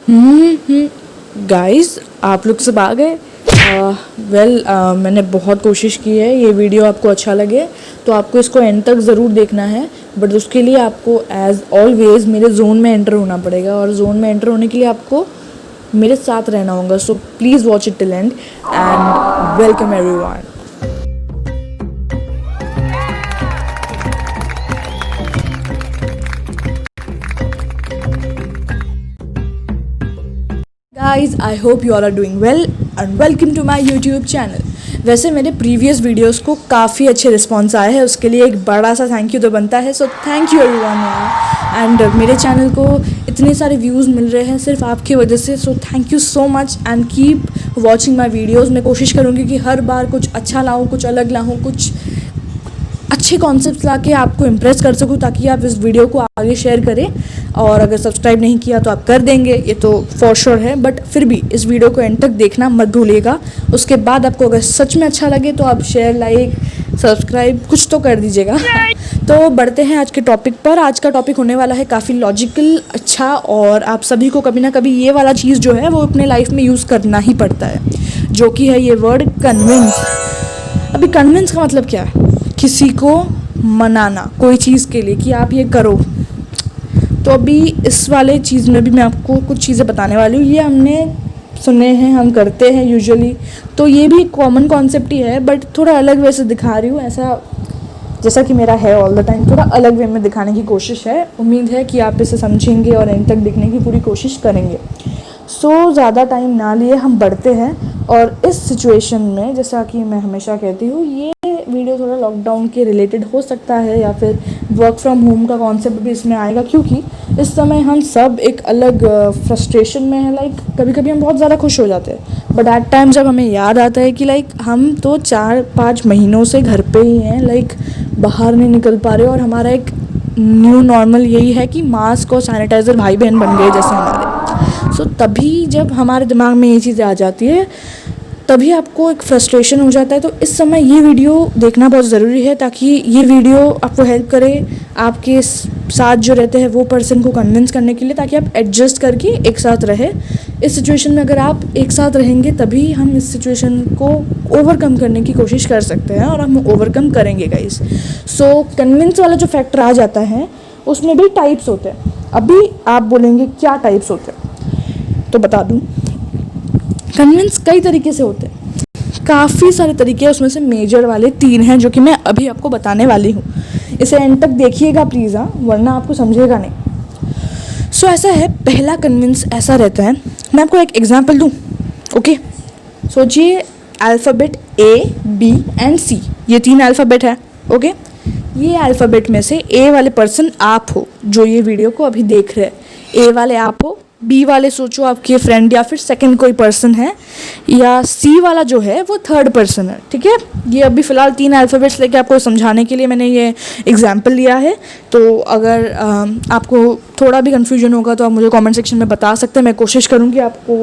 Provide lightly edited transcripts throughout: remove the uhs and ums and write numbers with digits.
Guys, आप लोग सब आ गए। मैंने बहुत कोशिश की है ये वीडियो आपको अच्छा लगे, तो आपको इसको एंड तक ज़रूर देखना है। बट उसके लिए आपको एज़ ऑलवेज़ मेरे जोन में एंटर होना पड़ेगा, और जोन में एंटर होने के लिए आपको मेरे साथ रहना होगा। So please watch it till end welcome everyone. Guys, I hope you all are doing well and welcome to my YouTube channel. वैसे मेरे प्रीवियस वीडियोस को काफ़ी अच्छे रिस्पॉन्स आए हैं, उसके लिए एक बड़ा सा थैंक यू तो बनता है। सो थैंक यू एवरीवन यार। एंड मेरे चैनल को इतने सारे व्यूज़ मिल रहे हैं सिर्फ आपकी वजह से। So thank you so much and keep watching my videos. मैं कोशिश करूँगी कि हर बार कुछ अच्छा लाऊँ, कुछ अलग लाऊँ, कुछ अच्छे कॉन्सेप्ट्स ला के आपको इम्प्रेस कर सकूँ, ताकि आप इस वीडियो को आगे शेयर करें। और अगर सब्सक्राइब नहीं किया तो आप कर देंगे, ये तो फॉर श्योर है। बट फिर भी इस वीडियो को एंड तक देखना मत भूलिएगा। उसके बाद आपको अगर सच में अच्छा लगे तो आप शेयर, लाइक, सब्सक्राइब कुछ तो कर दीजिएगा। तो बढ़ते हैं आज के टॉपिक पर। आज का टॉपिक होने वाला है काफ़ी लॉजिकल, अच्छा, और आप सभी को कभी ना कभी ये वाला चीज़ जो है वो अपने लाइफ में यूज़ करना ही पड़ता है, जो कि है ये वर्ड कन्विंस। अभी कन्विंस का मतलब क्या है? किसी को मनाना कोई चीज़ के लिए कि आप ये करो। तो अभी इस वाले चीज़ में भी मैं आपको कुछ चीज़ें बताने वाली हूँ। ये हमने सुने हैं, हम करते हैं यूजुअली, तो ये भी कॉमन कॉन्सेप्ट ही है, बट थोड़ा अलग वे से दिखा रही हूँ। ऐसा जैसा कि मेरा है ऑल द टाइम, थोड़ा अलग वे में दिखाने की कोशिश है। उम्मीद है कि आप इसे समझेंगे और एंड तक देखने की पूरी कोशिश करेंगे। सो ज़्यादा टाइम ना लिए हम बढ़ते हैं। और इस सिचुएशन में, जैसा कि मैं हमेशा कहती हूँ, ये वीडियो थोड़ा लॉकडाउन के रिलेटेड हो सकता है, या फिर वर्क फ्रॉम होम का कॉन्सेप्ट भी इसमें आएगा, क्योंकि इस समय हम सब एक अलग फ्रस्ट्रेशन में हैं। लाइक कभी कभी हम बहुत ज़्यादा खुश हो जाते हैं, बट एट टाइम जब हमें याद आता है कि लाइक हम तो 4-5 महीनों से घर पे ही हैं, लाइक बाहर नहीं निकल पा रहे, और हमारा एक न्यू नॉर्मल यही है कि मास्क और सैनिटाइज़र भाई बहन बन गए जैसे हमारे। सो तभी जब हमारे दिमाग में ये चीज़ें आ जाती है, तभी आपको एक फ्रस्ट्रेशन हो जाता है। तो इस समय ये वीडियो देखना बहुत ज़रूरी है, ताकि ये वीडियो आपको हेल्प करे आपके साथ जो रहते हैं वो पर्सन को कन्विंस करने के लिए, ताकि आप एडजस्ट करके एक साथ रहे। इस सिचुएशन में अगर आप एक साथ रहेंगे तभी हम इस सिचुएशन को ओवरकम करने की कोशिश कर सकते हैं, और हम ओवरकम करेंगे गाइस। सो कन्विंस वाला जो फैक्टर आ जाता है, उसमें भी टाइप्स होते हैं। अभी आप बोलेंगे क्या टाइप्स होते हैं, तो बता दूँ। कन्विंस कई तरीके से होते हैं, काफ़ी सारे तरीके हैं। उसमें से मेजर वाले 3 हैं, जो कि मैं अभी आपको बताने वाली हूँ। इसे एंड तक देखिएगा प्लीज़, हाँ, वरना आपको समझेगा नहीं। सो ऐसा है, पहला कन्विंस ऐसा रहता है। मैं आपको एक एग्जांपल दूँ, ओके? सोचिए, alphabet A, B and C, ये 3 अल्फ़ाबेट है, ओके? ये अल्फ़ाबेट में से A वाले पर्सन आप हो, जो ये वीडियो को अभी देख रहे हैं। A वाले आप हो, बी वाले सोचो आपके फ्रेंड या फिर सेकंड कोई पर्सन है, या सी वाला जो है वो थर्ड पर्सन है, ठीक है? ये अभी फ़िलहाल 3 अल्फ़ाबेट्स लेके आपको समझाने के लिए मैंने ये एग्जांपल लिया है। तो अगर आपको थोड़ा भी कन्फ्यूजन होगा तो आप मुझे कमेंट सेक्शन में बता सकते हैं। मैं कोशिश करूँगी आपको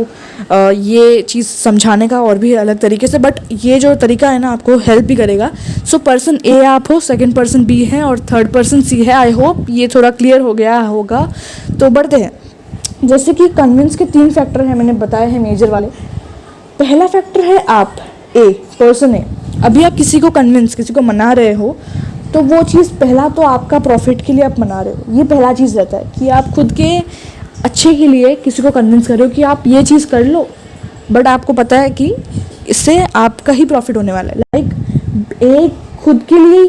ये चीज़ समझाने का और भी अलग तरीके से, बट ये जो तरीका है ना आपको हेल्प भी करेगा। सो पर्सन ए आप हो, सेकेंड पर्सन बी है और थर्ड पर्सन सी है। आई होप ये थोड़ा क्लियर हो गया होगा। तो बढ़ते हैं। जैसे कि कन्विंस के 3 फैक्टर हैं, मैंने बताए हैं मेजर वाले। पहला फैक्टर है आप, ए, पर्सन ए। अभी आप किसी को कन्विंस, किसी को मना रहे हो, तो वो चीज़ पहला तो आपका प्रॉफिट के लिए आप मना रहे हो। ये पहला चीज़ रहता है कि आप खुद के अच्छे के लिए किसी को कन्विंस कर रहे हो कि आप ये चीज़ कर लो, बट आपको पता है कि इससे आपका ही प्रॉफिट होने वाला है। लाइक ए खुद के लिए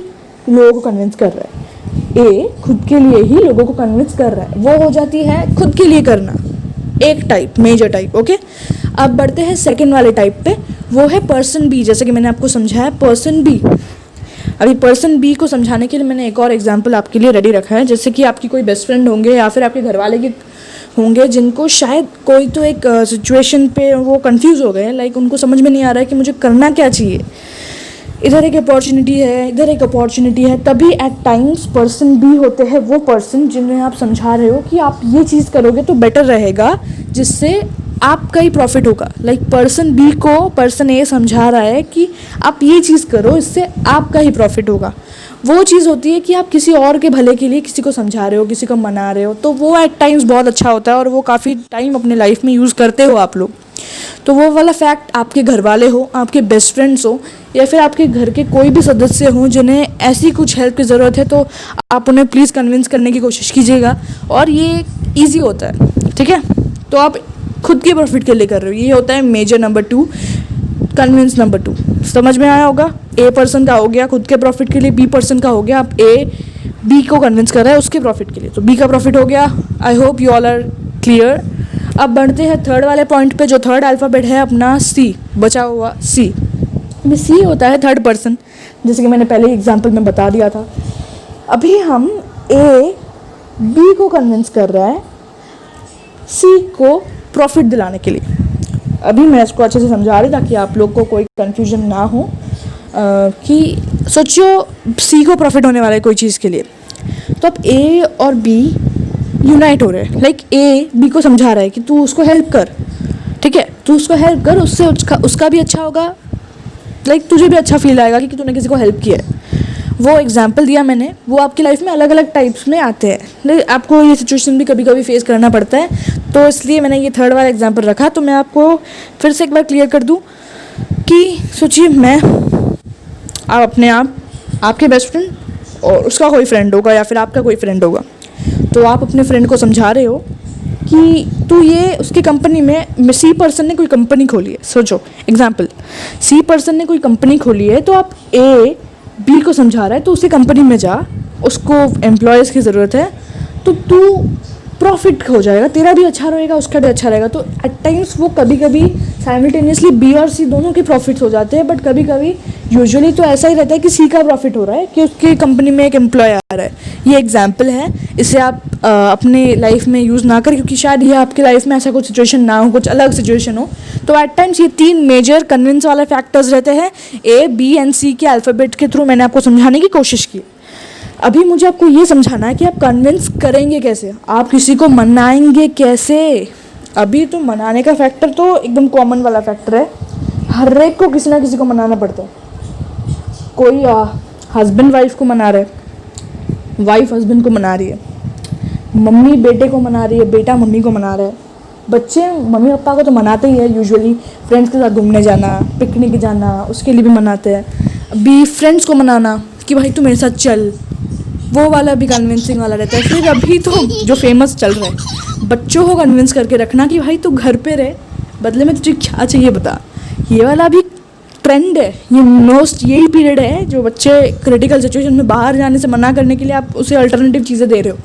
लोगों को कन्विंस कर रहा है, ए खुद के लिए ही लोगों को कन्विंस कर रहा है। वो हो जाती है खुद के लिए करना, एक टाइप, मेजर टाइप, ओके? अब बढ़ते हैं सेकंड वाले टाइप पे, वो है पर्सन बी। जैसे कि मैंने आपको समझाया, पर्सन बी। अभी पर्सन बी को समझाने के लिए मैंने एक और एग्जांपल आपके लिए रेडी रखा है। जैसे कि आपकी कोई बेस्ट फ्रेंड होंगे, या फिर आपके घर वाले के होंगे, जिनको शायद कोई तो एक सिचुएशन पे वो कंफ्यूज हो गए। लाइक उनको समझ में नहीं आ रहा है कि मुझे करना क्या चाहिए। इधर एक अपॉर्चुनिटी है, इधर एक अपॉर्चुनिटी है। तभी एट टाइम्स पर्सन बी होते हैं वो पर्सन जिन्हें आप समझा रहे हो कि आप ये चीज़ करोगे तो बेटर रहेगा, जिससे आपका ही प्रॉफिट होगा। लाइक पर्सन बी को पर्सन ए समझा रहा है कि आप ये चीज़ करो, इससे आपका ही प्रॉफिट होगा। वो चीज़ होती है कि आप किसी और के भले के लिए किसी को समझा रहे हो, किसी को मना रहे हो, तो वो एट टाइम्स बहुत अच्छा होता है और वो काफ़ी टाइम अपने लाइफ में यूज़ करते हो आप लोग। तो वो वाला फैक्ट आपके घर वाले हो, आपके बेस्ट फ्रेंड्स हो, या फिर आपके घर के कोई भी सदस्य हों जिन्हें ऐसी कुछ हेल्प की ज़रूरत है, तो आप उन्हें प्लीज़ कन्विंस करने की कोशिश कीजिएगा। और ये ईजी होता है, ठीक है। तो आप खुद के प्रॉफिट के लिए कर रहे हो, ये होता है मेजर नंबर 2, कन्विंस नंबर 2। समझ में आया होगा। ए पर्सन का हो गया खुद के प्रॉफिट के लिए, बी पर्सन का हो गया आप ए बी को कन्विंस कर रहा है उसके प्रॉफिट के लिए, तो बी का प्रॉफिट हो गया। I hope you all are clear. अब बढ़ते हैं थर्ड वाले पॉइंट पे, जो थर्ड अल्फ़ाबेट है अपना सी, बचा हुआ सी। सी होता है थर्ड पर्सन, जैसे कि मैंने पहले एग्जाम्पल में बता दिया था। अभी हम ए बी को कन्विंस कर रहा है सी को प्रॉफिट दिलाने के लिए। अभी मैं इसको अच्छे से समझा रही ताकि आप लोग को कोई कन्फ्यूजन ना हो कि सोचो सी को प्रॉफिट होने वाला है कोई चीज़ के लिए, तो अब ए और बी यूनाइट हो रहे हैं। लाइक ए बी को समझा रहा है कि तू उसको हेल्प कर, ठीक है, तू उसको हेल्प कर, उससे उसका भी अच्छा होगा, लाइक तुझे भी अच्छा फील आएगा कि तूने किसी को हेल्प किया है। वो एग्जाम्पल दिया मैंने, वो आपकी लाइफ में अलग अलग टाइप्स में आते हैं, लेकिन आपको ये सिचुएशन भी कभी कभी फेस करना पड़ता है, तो इसलिए मैंने ये थर्ड वाला एग्जाम्पल रखा। तो मैं आपको फिर से एक बार क्लियर कर दूँ कि सोचिए मैं आप आपके बेस्ट फ्रेंड और उसका कोई फ्रेंड होगा या फिर आपका कोई फ्रेंड होगा, तो आप अपने फ्रेंड को समझा रहे हो कि तू ये उसकी कंपनी में सी पर्सन ने कोई कंपनी खोली है। सोचो एग्जाम्पल, सी पर्सन ने कोई कंपनी खोली है, तो आप ए बी को समझा रहा है तो उसी कंपनी में जा, उसको एम्प्लॉयज़ की ज़रूरत है, तो तू प्रॉफिट हो जाएगा, तेरा भी अच्छा रहेगा, उसका भी अच्छा रहेगा। तो एट टाइम्स वो कभी कभी साइमल्टेनियसली बी और सी दोनों के प्रॉफिट्स हो जाते हैं, बट कभी कभी यूजुअली तो ऐसा ही रहता है कि सी का प्रॉफिट हो रहा है कि उसकी कंपनी में एक एम्प्लॉय आ रहा है। ये एग्जाम्पल है, इसे आप अपने लाइफ में यूज़ ना करें, क्योंकि शायद ये आपकी लाइफ में ऐसा कुछ सिचुएशन ना हो, कुछ अलग सिचुएशन हो। तो एट टाइम्स ये 3 मेजर कन्विंस वाले फैक्टर्स रहते हैं ए बी एंड सी के अल्फ़ाबेट के थ्रू मैंने आपको समझाने की कोशिश की। अभी मुझे आपको ये समझाना है कि आप कन्विंस करेंगे कैसे, आप किसी को मनाएंगे कैसे। अभी तो मनाने का फैक्टर तो एकदम कॉमन वाला फैक्टर है, हर एक को किसी ना किसी को मनाना पड़ता है। कोई हस्बैंड वाइफ को मना रहा है, वाइफ हस्बैंड को मना रही है, मम्मी बेटे को मना रही है, बेटा मम्मी को मना रहा है, बच्चे मम्मी पापा को तो मनाते ही है यूजुअली, फ्रेंड्स के साथ घूमने जाना, पिकनिक जाना, उसके लिए भी मनाते हैं। अभी फ्रेंड्स को मनाना कि भाई तू मेरे साथ चल, वो वाला भी कन्विंसिंग वाला रहता है। फिर अभी तो जो फेमस चल रहा है, बच्चों को कन्विंस करके रखना कि भाई तू घर पे रहे, बदले में तुझे क्या चाहिए बता, ये वाला भी ट्रेंड है। ये मोस्ट यही पीरियड है जो बच्चे क्रिटिकल सिचुएशन में बाहर जाने से मना करने के लिए आप उसे अल्टरनेटिव चीज़ें दे रहे हो।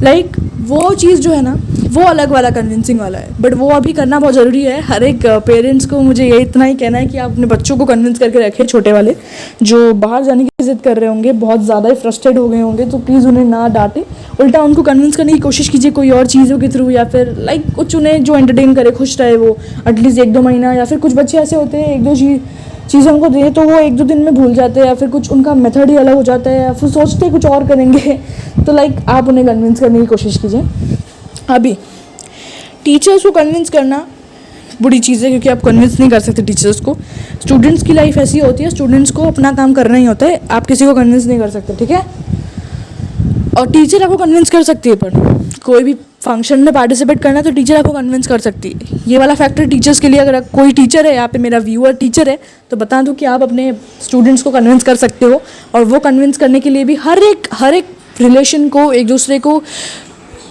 लाइक वो चीज़ जो है ना, वो अलग वाला कन्विंसिंग वाला है, बट वो अभी करना बहुत ज़रूरी है। हर एक पेरेंट्स को मुझे ये इतना ही कहना है कि आप अपने बच्चों को कन्विंस करके रखें, छोटे वाले जो बाहर जाने की जिद कर रहे होंगे, बहुत ज़्यादा ही फ्रस्ट्रेट हो गए होंगे, तो प्लीज़ उन्हें ना डांटें, उल्टा उनको कन्विंस करने की कोशिश कीजिए कोई और चीज़ों के थ्रू, या फिर लाइक कुछ उन्हें जो एंटरटेन करे, खुश रहे वो एटलीस्ट 1-2 महीना। या फिर कुछ बच्चे ऐसे होते हैं 1-2 चीज़ें उनको दें तो वो 1-2 दिन में भूल जाते हैं, या फिर कुछ उनका मेथड ही अलग हो जाता है, या फिर सोचते कुछ और करेंगे। तो लाइक आप उन्हें कन्विंस करने की कोशिश कीजिए। अभी टीचर्स को कन्विंस करना बुरी चीज़ है, क्योंकि आप कन्विंस नहीं कर सकते टीचर्स को। स्टूडेंट्स की लाइफ ऐसी होती है, स्टूडेंट्स को अपना काम करना ही होता है, आप किसी को कन्विंस नहीं कर सकते, ठीक है। और टीचर आपको कन्विंस कर सकती है, पर कोई भी फंक्शन में पार्टिसिपेट करना तो टीचर आपको कन्विंस कर सकती है। ये वाला फैक्टर टीचर्स के लिए, अगर कोई टीचर है यहाँ पे, मेरा व्यूअर टीचर है, तो बता दूँ कि आप अपने स्टूडेंट्स को कन्विंस कर सकते हो। और वो कन्विंस करने के लिए भी हर एक रिलेशन को, एक दूसरे को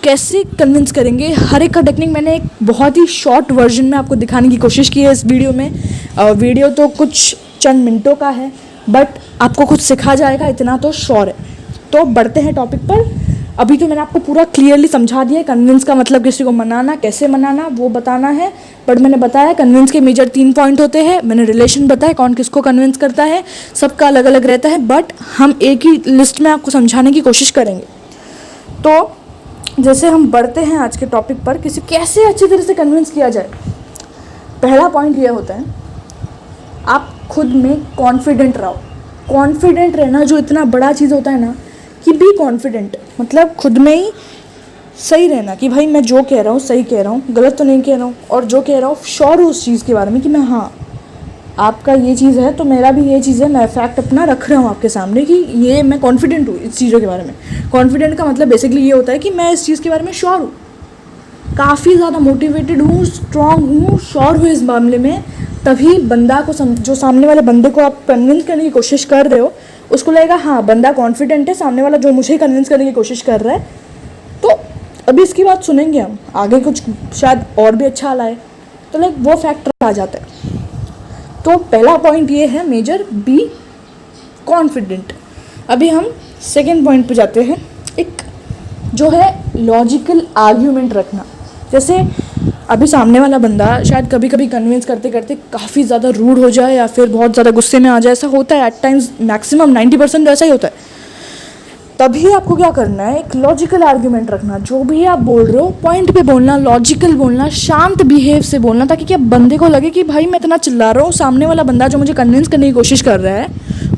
कैसे कन्विंस करेंगे, हर एक का टेक्निक मैंने एक बहुत ही शॉर्ट वर्जन में आपको दिखाने की कोशिश की है इस वीडियो में। वीडियो तो कुछ चंद मिनटों का है, बट आपको कुछ सिखा जाएगा, इतना तो श्योर है। तो बढ़ते हैं टॉपिक पर। अभी तो मैंने आपको पूरा क्लियरली समझा दिया है कन्विंस का मतलब, किसी को मनाना, कैसे मनाना वो बताना है। बट मैंने बताया कन्विंस के मेजर 3 पॉइंट होते हैं, मैंने रिलेशन बताया कौन किसको कन्विंस करता है, सबका अलग अलग रहता है, बट हम एक ही लिस्ट में आपको समझाने की कोशिश करेंगे। तो जैसे हम बढ़ते हैं आज के टॉपिक पर, किसी कैसे अच्छी तरह से कन्विंस किया जाए। पहला पॉइंट ये होता है, आप खुद में कॉन्फिडेंट रहो। कॉन्फिडेंट रहना जो इतना बड़ा चीज़ होता है ना, कि बी कॉन्फिडेंट, मतलब खुद में ही सही रहना कि भाई मैं जो कह रहा हूँ सही कह रहा हूँ, गलत तो नहीं कह रहा हूँ, और जो कह रहा हूँ श्योर हूँ उस चीज़ के बारे में कि मैं हाँ आपका ये चीज़ है तो मेरा भी ये चीज़ है, मैं फैक्ट अपना रख रहा हूँ आपके सामने कि ये मैं कॉन्फिडेंट हूँ इस चीज़ों के बारे में। कॉन्फिडेंट का मतलब बेसिकली ये होता है कि मैं इस चीज़ के बारे में श्योर हूँ, काफ़ी ज़्यादा मोटिवेटेड हूँ, स्ट्रॉन्ग हूँ, श्योर हूँ इस मामले में। तभी बंदा को जो सामने वाले बंदे को आप कन्विंस करने की कोशिश कर रहे हो, उसको लगेगा हाँ बंदा कॉन्फिडेंट है, सामने वाला जो मुझे कन्विंस करने की कोशिश कर रहा है। तो अभी इसकी बात सुनेंगे हम, आगे कुछ शायद और भी अच्छा लाए, तो लाइक वो फैक्टर आ जाता है। तो पहला पॉइंट ये है मेजर, बी कॉन्फिडेंट। अभी हम सेकेंड पॉइंट पे जाते हैं, एक जो है लॉजिकल आर्ग्यूमेंट रखना। जैसे अभी सामने वाला बंदा शायद कभी कभी कन्विंस करते करते काफ़ी ज़्यादा रूड हो जाए या फिर बहुत ज़्यादा गुस्से में आ जाए, ऐसा होता है एट टाइम्स, मैक्सिमम 90% ऐसा ही होता है। तभी आपको क्या करना है, एक लॉजिकल आर्ग्यूमेंट रखना। जो भी आप बोल रहे हो पॉइंट पे बोलना, लॉजिकल बोलना, शांत बिहेव से बोलना, ताकि क्या बंदे को लगे कि भाई मैं इतना चिल्ला रहा हूँ, सामने वाला बंदा जो मुझे कन्विंस करने की कोशिश कर रहा है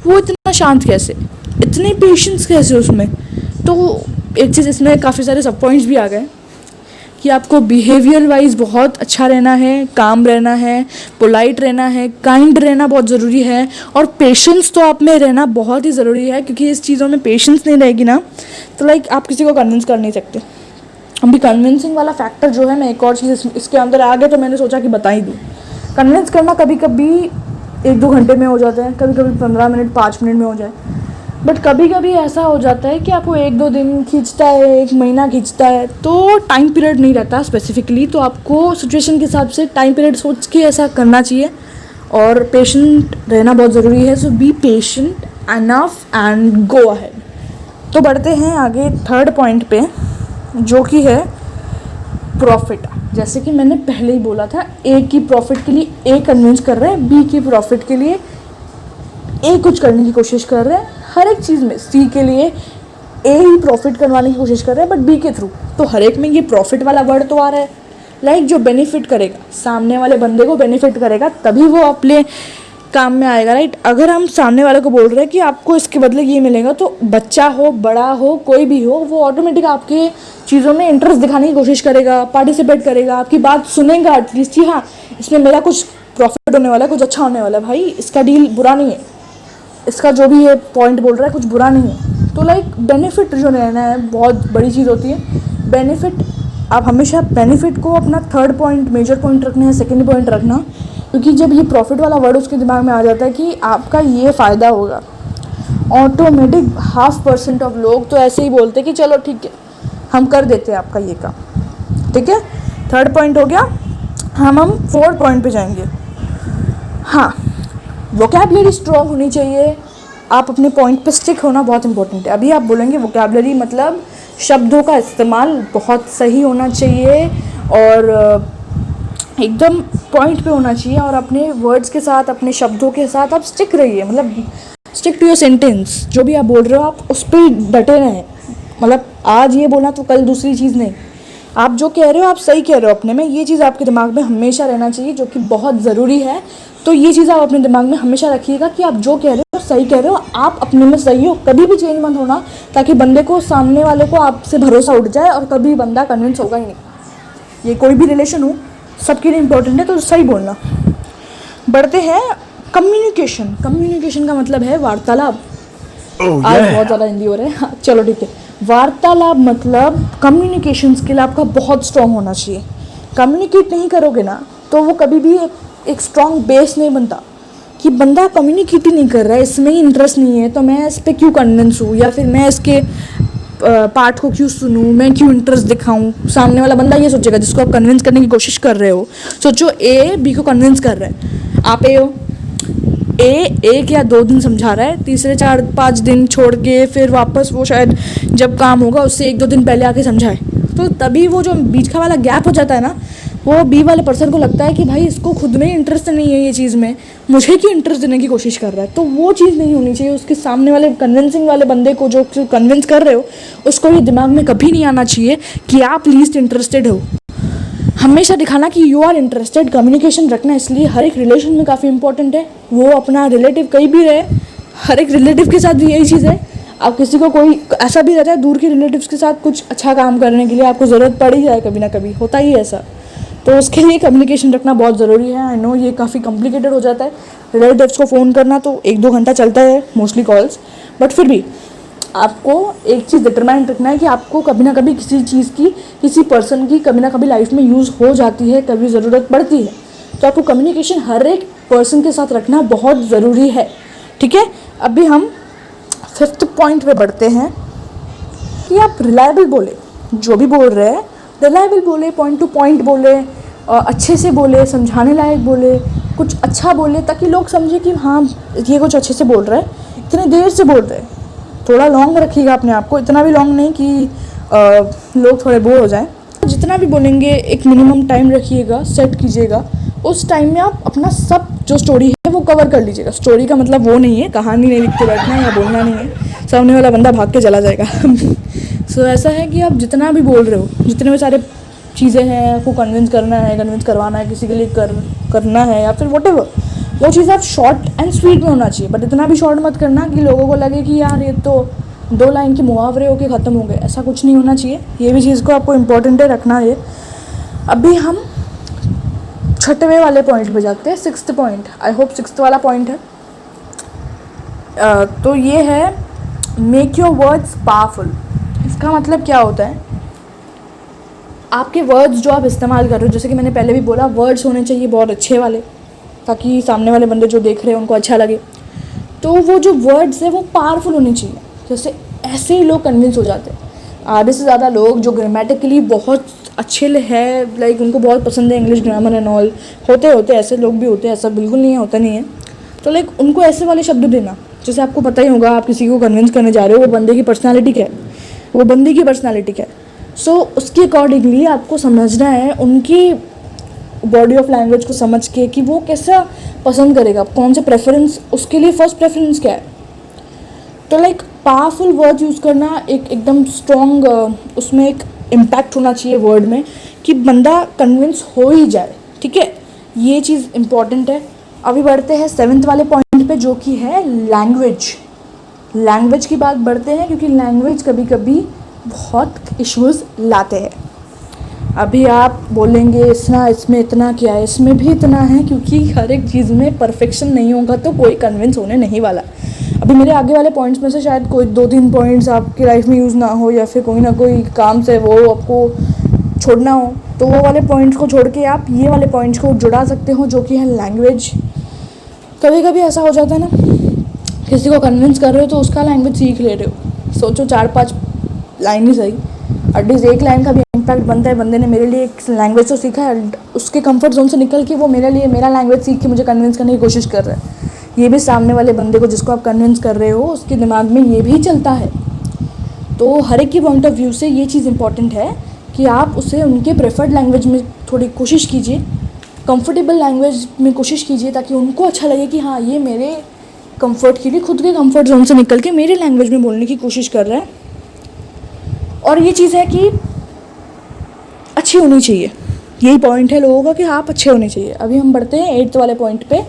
वो इतना शांत कैसे, इतने पेशेंस कैसे उसमें। तो एक चीज़ इसमें काफ़ी सारे सब पॉइंट्स भी आ गए कि आपको बिहेवियर वाइज बहुत अच्छा रहना है, काम रहना है, पोलाइट रहना है, काइंड रहना बहुत ज़रूरी है, और पेशेंस तो आप में रहना बहुत ही ज़रूरी है, क्योंकि इस चीज़ों में पेशेंस नहीं रहेगी ना तो लाइक आप किसी को कन्विंस कर नहीं सकते। अभी कन्विंसिंग वाला फैक्टर जो है, मैं एक और चीज़ इसके अंदर आ गया तो मैंने सोचा कि बता ही दूँ। कन्विंस करना कभी कभी 1-2 घंटे में हो जाता है, कभी कभी 15 मिनट 5 मिनट में हो जाए, बट कभी कभी ऐसा हो जाता है कि आपको 1-2 दिन खींचता है, 1 महीना खींचता है, तो टाइम पीरियड नहीं रहता स्पेसिफिकली। तो आपको सिचुएशन के हिसाब से टाइम पीरियड सोच के ऐसा करना चाहिए, और पेशेंट रहना बहुत ज़रूरी है। So be patient enough and go ahead. तो बढ़ते हैं आगे थर्ड पॉइंट पे, जो कि है प्रॉफिट। जैसे कि मैंने पहले ही बोला था, ए की प्रॉफिट के लिए ए कन्विंस कर रहे हैं, बी की प्रॉफिट के लिए ए कुछ करने की कोशिश कर रहे हैं। हर एक चीज़ में सी के लिए ए ही प्रॉफिट करवाने की कोशिश कर रहे हैं, बट बी के थ्रू। तो हर एक में ये प्रॉफिट वाला वर्ड तो आ रहा है, लाइक जो बेनिफिट करेगा, सामने वाले बंदे को बेनिफिट करेगा, तभी वो अपने काम में आएगा, राइट। अगर हम सामने वाले को बोल रहे हैं कि आपको इसके बदले ये मिलेगा, तो बच्चा हो, बड़ा हो, कोई भी हो, वो ऑटोमेटिक आपके चीज़ों में इंटरेस्ट दिखाने की कोशिश करेगा, पार्टिसिपेट करेगा, आपकी बात सुनेगा एटलीस्ट कि हाँ इसमें मेरा कुछ प्रॉफिट होने वाला है, कुछ अच्छा होने वाला है, भाई इसका डील बुरा नहीं है, इसका जो भी ये पॉइंट बोल रहा है कुछ बुरा नहीं है। तो लाइक बेनिफिट जो रहना है बहुत बड़ी चीज़ होती है। बेनिफिट, आप हमेशा बेनिफिट को अपना थर्ड पॉइंट, मेजर पॉइंट रखना है, सेकंड पॉइंट रखना, क्योंकि जब ये प्रॉफिट वाला वर्ड उसके दिमाग में आ जाता है कि आपका ये फ़ायदा होगा, ऑटोमेटिक 0.5% ऑफ लोग तो ऐसे ही बोलते हैं कि चलो ठीक है हम कर देते हैं आपका ये काम, ठीक है। थर्ड पॉइंट हो गया, हम फोर्थ पॉइंट पे जाएंगे। हाँ, वोकैबुलरी स्ट्रॉन्ग होनी चाहिए, आप अपने पॉइंट पे स्टिक होना बहुत इंपॉर्टेंट है। अभी आप बोलेंगे वोकैबुलरी मतलब शब्दों का इस्तेमाल बहुत सही होना चाहिए और एकदम पॉइंट पे होना चाहिए, और अपने वर्ड्स के साथ, अपने शब्दों के साथ आप स्टिक रहिए, मतलब स्टिक टू योर सेंटेंस। जो भी आप बोल रहे हो आप उस पर डटे रहें, मतलब आज ये बोला तो कल दूसरी चीज़ नहीं, आप जो कह रहे हो आप सही कह रहे हो अपने में, ये चीज़ आपके दिमाग में हमेशा रहना चाहिए, जो कि बहुत ज़रूरी है। तो ये चीज़ आप अपने दिमाग में हमेशा रखिएगा कि आप जो कह रहे हो सही कह रहे हो, आप अपने में सही हो, कभी भी चेंज मत होना, ताकि बंदे को, सामने वाले को आपसे भरोसा उठ जाए और कभी बंदा कन्विंस होगा ही नहीं। ये कोई भी रिलेशन हो सबके लिए इम्पोर्टेंट है, तो सही बोलना। बढ़ते हैं कम्युनिकेशन। कम्युनिकेशन का मतलब है वार्तालाप। आज बहुत ज़्यादा हिंदी हो रहा है, हाँ, चलो ठीक है। वार्तालाप मतलब कम्युनिकेशन स्किल आपका बहुत स्ट्रॉन्ग होना चाहिए। कम्युनिकेट नहीं करोगे ना तो वो कभी भी एक स्ट्रॉन्ग बेस नहीं बनता, कि बंदा कम्युनिकेट ही नहीं कर रहा है, इसमें ही इंटरेस्ट नहीं है, तो मैं इस पर क्यों कन्विंस हूँ, या फिर मैं इसके पार्ट को क्यों सुनूं, मैं क्यों इंटरेस्ट दिखाऊं। सामने वाला बंदा ये सोचेगा, जिसको आप कन्विंस करने की कोशिश कर रहे हो, सोचो ए बी को कन्विंस कर रहा है, आप ए हो, ए 1 या 2 दिन समझा रहा है, तीसरे 4-5 दिन छोड़ के फिर वापस वो शायद जब काम होगा उससे 1-2 दिन पहले आके समझाए, तो तभी वो जो बीच का वाला गैप हो जाता है ना, वो बी वाले पर्सन को लगता है कि भाई इसको खुद में इंटरेस्ट नहीं है ये चीज़ में, मुझे क्यों इंटरेस्ट देने की कोशिश कर रहा है। तो वो चीज़ नहीं होनी चाहिए। उसके सामने वाले कन्विंसिंग वाले बंदे को, जो कन्विंस कर रहे हो, उसको ये दिमाग में कभी नहीं आना चाहिए कि आप लीस्ट इंटरेस्टेड हो। हमेशा दिखाना कि यू आर इंटरेस्टेड। कम्युनिकेशन रखना इसलिए हर एक रिलेशन में काफ़ी इंपॉर्टेंट है, वो अपना रिलेटिव कहीं भी रहे, हर एक रिलेटिव के साथ भी यही चीज़ है। आप किसी को, कोई ऐसा भी रहता है दूर के रिलेटिव्स के साथ कुछ अच्छा काम करने के लिए आपको ज़रूरत पड़ ही जाए, कभी ना कभी होता ही ऐसा, तो उसके लिए कम्युनिकेशन रखना बहुत ज़रूरी है। आई नो ये काफ़ी कॉम्प्लिकेटेड हो जाता है, रिलेटिव्स को फ़ोन करना तो 1-2 घंटा चलता है मोस्टली कॉल्स, बट फिर भी आपको एक चीज़ डिटरमाइन रखना है कि आपको कभी ना कभी किसी चीज़ की, किसी पर्सन की कभी ना कभी लाइफ में यूज़ हो जाती है, कभी ज़रूरत पड़ती है। तो आपको कम्युनिकेशन हर एक पर्सन के साथ रखना बहुत ज़रूरी है, ठीक है। अभी हम 5th पॉइंट पे बढ़ते हैं कि आप रिलायबल बोले, जो भी बोल रहे हैं रिलायबल बोले, पॉइंट टू पॉइंट बोले, अच्छे से बोले, समझाने लायक बोले, कुछ अच्छा बोले, ताकि लोग समझे कि हाँ ये कुछ अच्छे से बोल रहा है, इतने देर से बोल रहे हैं। थोड़ा लॉन्ग रखिएगा अपने आप को, इतना भी लॉन्ग नहीं कि लोग थोड़े बोर हो जाएं। जितना भी बोलेंगे एक मिनिमम टाइम रखिएगा, सेट कीजिएगा। उस टाइम में आप अपना सब जो स्टोरी है वो कवर कर लीजिएगा। स्टोरी का मतलब वो नहीं है कहानी नहीं लिख के बैठना है या बोलना नहीं है, सामने वाला बंदा भाग के चला जाएगा। सो ऐसा है कि आप जितना भी बोल रहे हो, जितने भी सारे चीज़ें हैं, आपको कन्विंस करना है, कन्विंस करवाना है, किसी के लिए करना है या फिर व्हाटएवर, वो चीज़ आप शॉर्ट एंड स्वीट में होना चाहिए। बट इतना भी शॉर्ट मत करना कि लोगों को लगे कि यार ये तो 2 लाइन के मुहावरे होके ख़त्म हो गए। ऐसा कुछ नहीं होना चाहिए, ये भी चीज़ को आपको इम्पोर्टेंट है रखना है। अभी हम 6वें वाले पॉइंट पे जाते हैं, 6th point. I hope 6th वाला पॉइंट है। तो ये है मेक योर वर्ड्स पावरफुल। इसका मतलब क्या होता है, आपके वर्ड्स जो आप इस्तेमाल कर रहे हो, जैसे कि मैंने पहले भी बोला, वर्ड्स होने चाहिए बहुत अच्छे वाले, ताकि सामने वाले बंदे जो देख रहे हैं उनको अच्छा लगे। तो वो जो वर्ड्स है वो पावरफुल होने चाहिए, जैसे ऐसे ही लोग कन्विंस हो जाते हैं। आधे से ज़्यादा लोग जो ग्रामेटिकली बहुत अच्छे है, लाइक उनको बहुत पसंद है इंग्लिश ग्रामर एंड ऑल, होते ऐसे लोग भी होते हैं, ऐसा बिल्कुल नहीं है, होता नहीं है। तो लाइक उनको ऐसे वाले शब्द देना, जैसे आपको पता ही होगा, आप किसी को कन्विंस करने जा रहे हो, वो बंदे की पर्सनैलिटी क्या है, वो बंदी की पर्सनैलिटी क्या है। सो उसके अकॉर्डिंगली आपको समझना है, उनकी बॉडी ऑफ लैंग्वेज को समझ के कि वो कैसा पसंद करेगा, कौन से प्रेफरेंस, उसके लिए फर्स्ट प्रेफरेंस क्या है। तो लाइक पावरफुल वर्ड यूज़ करना, एकदम स्ट्रॉन्ग उसमें एक इम्पैक्ट होना चाहिए वर्ड में, कि बंदा कन्विंस हो ही जाए, ठीक है। ये चीज़ इम्पॉर्टेंट है। अभी बढ़ते हैं 7th वाले पॉइंट पे, जो कि है लैंग्वेज। लैंग्वेज की बात बढ़ते हैं, क्योंकि लैंग्वेज कभी कभी बहुत इश्यूज़ लाते हैं। अभी आप बोलेंगे इसमें इतना क्या है, इसमें भी इतना है, क्योंकि हर एक चीज़ में परफेक्शन नहीं होगा तो कोई कन्विंस होने नहीं वाला। अभी मेरे आगे वाले पॉइंट्स में से शायद कोई 2-3 पॉइंट्स आपकी लाइफ में यूज़ ना हो, या फिर कोई ना कोई काम से वो आपको छोड़ना हो, तो वो वाले पॉइंट्स को छोड़ के आप ये वाले पॉइंट्स को जुड़ा सकते हो, जो कि है लैंग्वेज। कभी कभी ऐसा हो जाता है ना, किसी को कन्विंस कर रहे हो तो उसका लैंग्वेज सीख ले रहे हो, सोचो 4-5 लाइन ही सही, एटलीस्ट एक लाइन का भी इम्पैक्ट बनता है। बंदे ने मेरे लिए एक लैंग्वेज तो सीखा है, उसके कंफर्ट जोन से निकल के वो मेरे लिए मेरा लैंग्वेज सीख के मुझे कन्विंस करने की कोशिश कर रहा है। ये भी सामने वाले बंदे को, जिसको आप कन्विंस कर रहे हो, उसके दिमाग में ये भी चलता है। तो हर एक की पॉइंट ऑफ व्यू से ये चीज़ इंपॉर्टेंट है कि आप उसे उनके प्रेफर्ड लैंग्वेज में थोड़ी कोशिश कीजिए, कंफर्टेबल लैंग्वेज में कोशिश कीजिए, ताकि उनको अच्छा लगे कि हाँ ये मेरे कंफर्ट के लिए, खुद के कंफर्ट जोन से निकल के मेरे लैंग्वेज में बोलने की कोशिश कर रहा है। और ये चीज़ है कि अच्छी होनी चाहिए, यही पॉइंट है लोगों का कि आप अच्छे होने चाहिए। अभी हम बढ़ते हैं 8th वाले पॉइंट पे।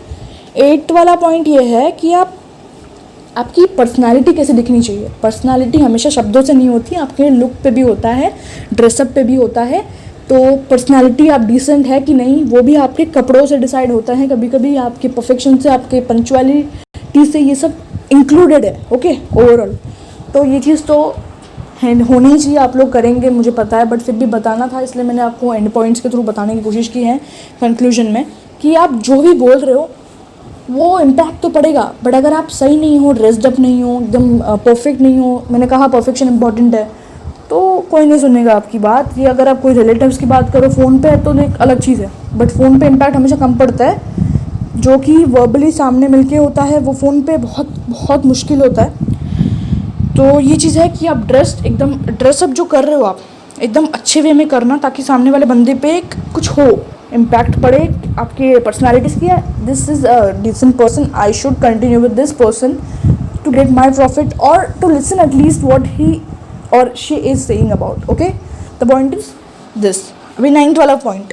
8th वाला पॉइंट ये है कि आपकी पर्सनालिटी कैसे दिखनी चाहिए। पर्सनालिटी हमेशा शब्दों से नहीं होती, आपके लुक पे भी होता है, ड्रेसअप पे भी होता है। तो पर्सनालिटी आप डिसेंट है कि नहीं, वो भी आपके कपड़ों से डिसाइड होता है, कभी कभी आपके परफेक्शन से, आपके पंक्चुअलिटी से, ये सब इंक्लूडेड है, ओके, ओवरऑल। तो ये चीज़ तो होनी ही चाहिए, आप लोग करेंगे मुझे पता है, बट फिर भी बताना था, इसलिए मैंने आपको एंड पॉइंट्स के थ्रू बताने की कोशिश की है कंक्लूजन में, कि आप जो भी बोल रहे हो वो इम्पैक्ट तो पड़ेगा, बट अगर आप सही नहीं हो, ड्रेस्ड अप नहीं हो, एकदम परफेक्ट नहीं हो, मैंने कहा परफेक्शन इंपॉर्टेंट है, तो कोई नहीं सुनेगा आपकी बात। ये अगर आप कोई रिलेटिव्स की बात करो फ़ोन पे तो एक अलग चीज़ है, बट फ़ोन पे इम्पैक्ट हमेशा कम पड़ता है, जो कि वर्बली सामने मिलके होता है वो फ़ोन पे बहुत बहुत मुश्किल होता है। तो ये चीज़ है कि आप एकदम ड्रेसअप जो कर रहे हो आप एकदम अच्छे वे में करना, ताकि सामने वाले बंदे पे एक कुछ हो, इम्पैक्ट पड़े आपके पर्सनालिटीज़ की। This is a decent person, I should continue with this person to get my profit, और to listen at least what he और she is saying about, okay. The point is this. अभी 9th वाला point,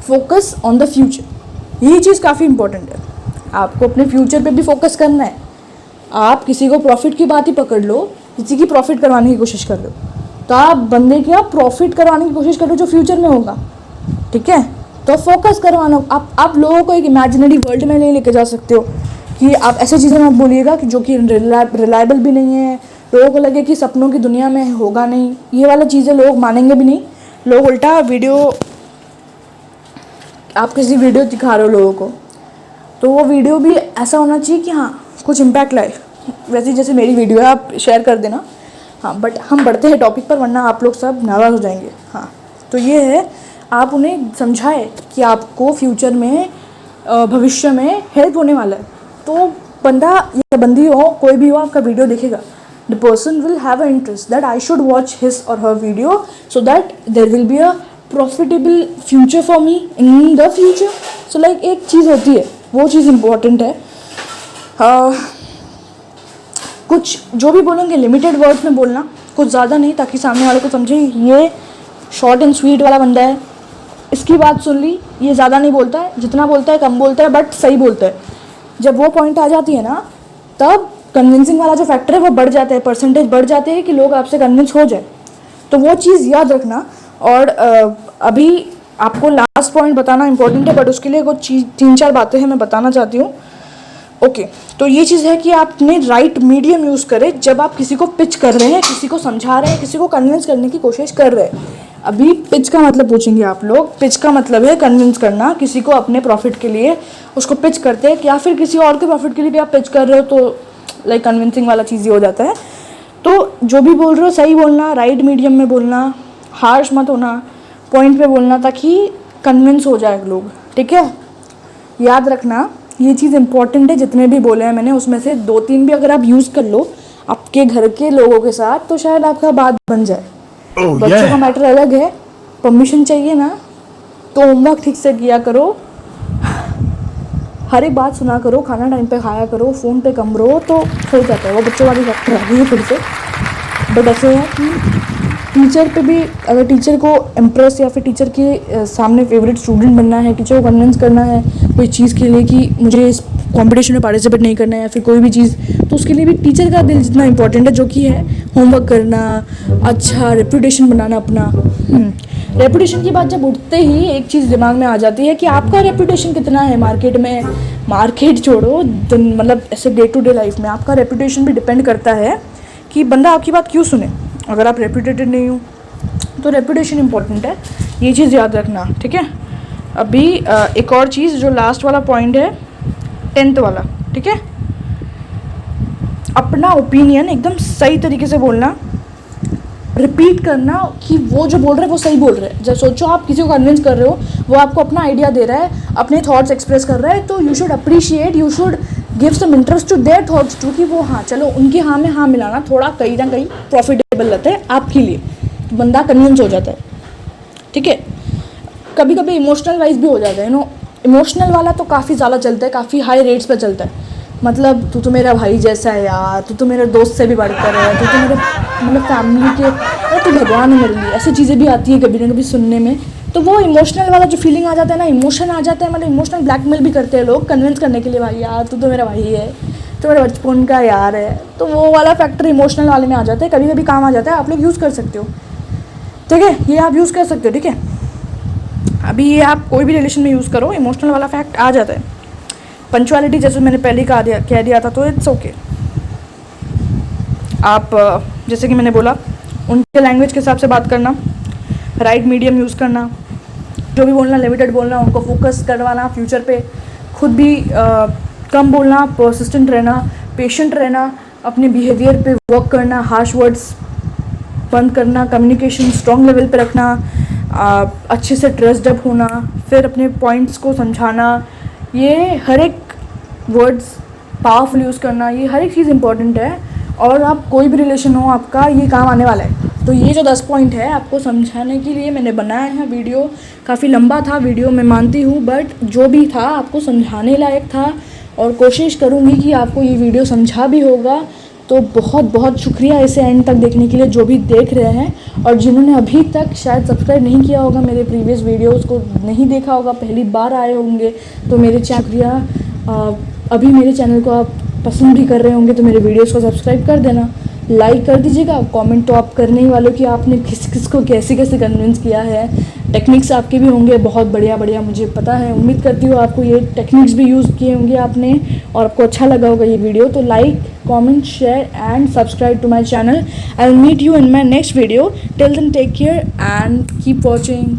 focus on the future. ये चीज़ काफ़ी important है, आपको अपने फ्यूचर पे भी फोकस करना है। आप किसी को प्रॉफिट की बात ही पकड़ लो, किसी की प्रॉफिट करवाने की कोशिश कर लो, तो आप बंदे की आप प्रॉफिट करवाने की कोशिश कर लो जो फ्यूचर में होगा, ठीक है। तो फोकस करो आप लोगों को एक इमेजिनरी वर्ल्ड में नहीं लेके जा सकते हो कि आप ऐसी चीज़ें मत बोलिएगा कि जो कि रिलायबल भी नहीं है, लोगों को लगे कि सपनों की दुनिया में होगा नहीं, ये वाला चीज़ें लोग मानेंगे भी नहीं। लोग उल्टा वीडियो, आप किसी वीडियो दिखा रहे हो लोगों को, तो वो वीडियो भी ऐसा होना चाहिए कि हाँ कुछ इम्पैक्ट लाए। वैसे जैसे मेरी वीडियो है, आप शेयर कर देना। हाँ, बट हम बढ़ते हैं टॉपिक पर, वरना आप लोग सब नाराज़ हो जाएंगे। हाँ, तो ये है, आप उन्हें समझाए कि आपको फ्यूचर में, भविष्य में हेल्प होने वाला है। तो बंदा या बंदी हो, कोई भी हो, आपका वीडियो देखेगा, the person will have a interest that I should watch his or her video so that there will be a profitable future for me in the future. So like एक चीज़ होती है, वो चीज़ इम्पॉर्टेंट है। कुछ जो भी बोलेंगे लिमिटेड वर्ड्स में बोलना, कुछ ज़्यादा नहीं, ताकि सामने वाले को समझे ये शॉर्ट एंड स्वीट वाला बंदा है, इसकी बात सुन ली, ये ज़्यादा नहीं बोलता है, जितना बोलता है कम बोलता है, बट सही बोलता है। जब वो पॉइंट आ जाती है ना, तब कन्विंसिंग वाला जो फैक्टर है वो बढ़ जाता है, परसेंटेज बढ़ जाते हैं कि लोग आपसे कन्विंस हो जाए। तो वो चीज़ याद रखना। और अभी आपको लास्ट पॉइंट बताना इंपॉर्टेंट है, बट उसके लिए कुछ 3-4 बातें हैं मैं बताना चाहती हूँ। ओके, तो ये चीज़ है कि आपने राइट मीडियम यूज़ करें जब आप किसी को पिच कर रहे हैं, किसी को समझा रहे हैं, किसी को कन्विंस करने की कोशिश कर रहे हैं। अभी पिच का मतलब पूछेंगे आप लोग। पिच का मतलब है कन्विंस करना किसी को अपने प्रॉफिट के लिए, उसको पिच करते हैं, या फिर किसी और के प्रॉफिट के लिए भी आप पिच कर रहे हो, तो लाइक कन्विंसिंग वाला चीज़ ही हो जाता है। तो जो भी बोल रहे हो सही बोलना, राइट मीडियम में बोलना, हार्श मत होना, पॉइंट पे बोलना, ताकि कन्विंस हो जाए लोग। ठीक है, याद रखना ये चीज़ इंपॉर्टेंट है। जितने भी बोले हैं मैंने, उसमें से 2-3 भी अगर आप यूज़ कर लो आपके घर के लोगों के साथ, तो शायद आपका बात बन जाए। बच्चों का मैटर अलग है, परमिशन चाहिए ना, तो होमवर्क ठीक से किया करो, हर एक बात सुना करो, खाना टाइम पे खाया करो, फ़ोन पे कम रहो, तो हो जाता है। वो बच्चों वाली फैक्टर आ गई है फिर से। बट ऐसे है कि टीचर पे भी, अगर टीचर को इम्प्रेस या फिर टीचर के सामने फेवरेट स्टूडेंट बनना है, टीचर को कन्विंस करना है कोई चीज़ के लिए कि मुझे इस कंपटीशन में पार्टिसिपेट नहीं करना है, या फिर कोई भी चीज़, तो उसके लिए भी टीचर का दिल जितना इंपॉर्टेंट है, जो कि है होमवर्क करना, अच्छा रेपुटेशन बनाना अपना। रेपुटेशन की बात जब उठते ही एक चीज़ दिमाग में आ जाती है कि आपका रेपुटेशन कितना है मार्केट में। मार्केट छोड़ो, मतलब ऐसे डे टू डे लाइफ में आपका रेपुटेशन भी डिपेंड करता है कि बंदा आपकी बात क्यों सुने। अगर आप रेपुटेटेड नहीं हो तो रेपुटेशन इंपॉर्टेंट है, ये चीज़ याद रखना। ठीक है, अभी एक और चीज़ जो लास्ट वाला पॉइंट है, 10th वाला। ठीक है, अपना ओपिनियन एकदम सही तरीके से बोलना, रिपीट करना कि वो जो बोल रहे हैं वो सही बोल रहे हैं। जब सोचो आप किसी को कन्विंस कर रहे हो, वो आपको अपना आइडिया दे रहा है, अपने थॉट्स एक्सप्रेस कर रहा है, तो you should appreciate, you should give some interest to their thoughts too, कि वो हाँ चलो उनके हाँ में हाँ मिलाना थोड़ा कहीं ना कहीं प्रॉफिटेबल रहता है आपके लिए, तो बंदा कन्विंस हो जाता है। ठीक है, कभी कभी इमोशनल वाइज भी हो जाता है, इमोशनल वाला तो काफ़ी ज़्यादा चलता है, काफ़ी हाई रेट्स पर चलता है। मतलब तू तो मेरा भाई जैसा है यार, तू तो मेरे दोस्त से भी बढ़कर है, तू तो मेरे मतलब फैमिली के, अरे तू भगवान है मेरे लिए, ऐसी चीज़ें भी आती है कभी ना कभी सुनने में। तो वो इमोशनल वाला जो फीलिंग आ जाता है ना, इमोशन आ जाता है, मतलब इमोशनल ब्लैकमेल भी करते हैं लोग कन्विंस करने के लिए, भाई यार तू तो मेरा भाई है, तो मेरा बचपन का यार है। तो वो वाला फैक्टर इमोशनल वाले में आ जाता है, कभी कभी काम आ जाता है, आप लोग यूज़ कर सकते हो। ठीक है, ये आप यूज़ कर सकते हो। ठीक है, अभी ये आप कोई भी रिलेशन में यूज़ करो, इमोशनल वाला फैक्ट आ जाता है। पंचुअलिटी जैसे मैंने पहले कह दिया था, तो इट्स ओके। आप जैसे कि मैंने बोला, उनके लैंग्वेज के हिसाब से बात करना, राइट मीडियम यूज़ करना, जो भी बोलना लिमिटेड बोलना, उनको फोकस करवाना फ्यूचर पे, खुद भी कम बोलना, परसिस्टेंट रहना, पेशेंट रहना, अपने बिहेवियर पे वर्क करना, हार्श वर्ड्स बंद करना, कम्युनिकेशन स्ट्रॉन्ग लेवल पे रखना, अच्छे से ड्रेस्ड अप होना, फिर अपने पॉइंट्स को समझाना, ये हर एक वर्ड्स पावरफुल यूज़ करना, ये हर एक चीज़ इंपॉर्टेंट है। और आप कोई भी रिलेशन हो आपका, ये काम आने वाला है। तो ये जो 10 पॉइंट है आपको समझाने के लिए मैंने बनाया है वीडियो। काफ़ी लंबा था वीडियो, मैं मानती हूँ, बट जो भी था आपको समझाने लायक था, और कोशिश करूँगी कि आपको ये वीडियो समझा भी होगा। तो बहुत बहुत शुक्रिया इसे एंड तक देखने के लिए, जो भी देख रहे हैं, और जिन्होंने अभी तक शायद सब्सक्राइब नहीं किया होगा, मेरे प्रीवियस वीडियोस को नहीं देखा होगा, पहली बार आए होंगे, तो मेरे शुक्रिया। अभी मेरे चैनल को आप पसंद भी कर रहे होंगे तो मेरे वीडियोस को सब्सक्राइब कर देना, लाइक कर दीजिएगा। कमेंट तो आप करने ही वालों कि आपने किस किस को कैसे कैसे कन्विंस किया है। टेक्निक्स आपके भी होंगे बहुत बढ़िया बढ़िया, मुझे पता है। उम्मीद करती हूँ आपको ये टेक्निक्स भी यूज़ किए होंगे आपने और आपको अच्छा लगा होगा ये वीडियो। तो like, comment, share and subscribe to my channel. I will meet you in my next video. Till then take care and keep watching.